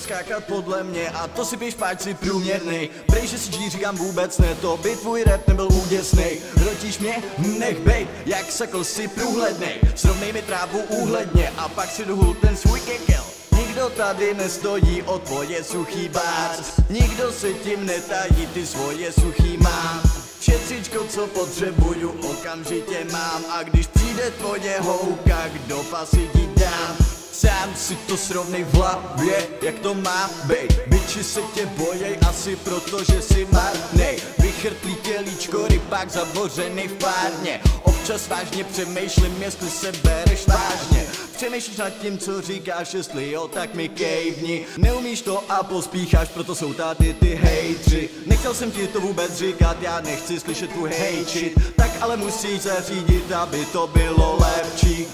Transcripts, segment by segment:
skákat podle mě a to si píš páč si průměrnej. Prej, že si G říkám vůbec ne, to by tvůj rap nebyl úděsnej. Hrotíš mě? Nech bejt, jak sakl si průhlednej. Srovnej mi trávu úhledně a pak si dohul ten svůj kekel. Nikdo tady nestojí o tvoje suchý bars, nikdo se tím netají, ty svoje suchý mám. Šetřičko, co potřebuju, okamžitě mám. A když přijde tvoje houka, kdo pasy ti dám. Sám si to srovnej v hlavě, jak to má bejt. Biči se tě bojej, asi proto, že si marnej. Vychrtlý tělíčko, rybák zabořený v párně. Občas vážně přemýšlím, jestli se bereš vážně. Přemýšlíš nad tím, co říkáš, jestli jo, tak mi kejvni. Neumíš to a pospícháš, proto jsou tady ty hejtři. Nechtěl jsem ti to vůbec říkat, já nechci slyšet tvůj hejčit. Tak ale musíš zařídit, aby to bylo lepší.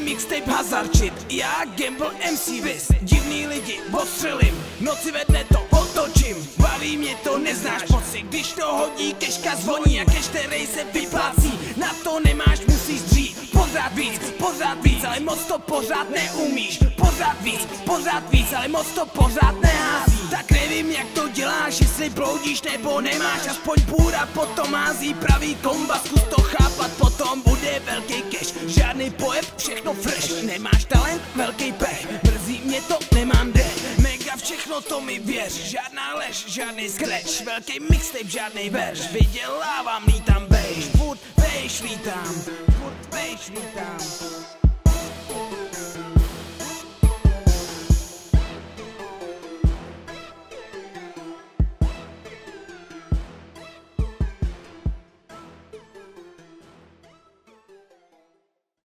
Mixtape hazardčit, já Gamble MC Wiz. Divný lidi, ostřelím, noci ve dne to otočím. Baví mě to, neznáš pocit, když to hodí, keška zvoní a keš, který se vyplácí. Na to nemáš, musíš dřít, pořád víc, ale moc to pořád neumíš. Pořád víc, ale moc to pořád nehází. Tak nevím, jak to děláš, jestli bloudíš nebo nemáš. Aspoň půra potom hází pravý komba, zkus to chápat, potom bude velký cash. Žádný pojeb, všechno fresh, nemáš talent, velký pech. Mrzí mě to, nemám dech, mega všechno to mi věř. Žádná lež, žádný scratch, velký mixtape, žádný verš. Vydělávám, lítám bejš, furt vejš lítám.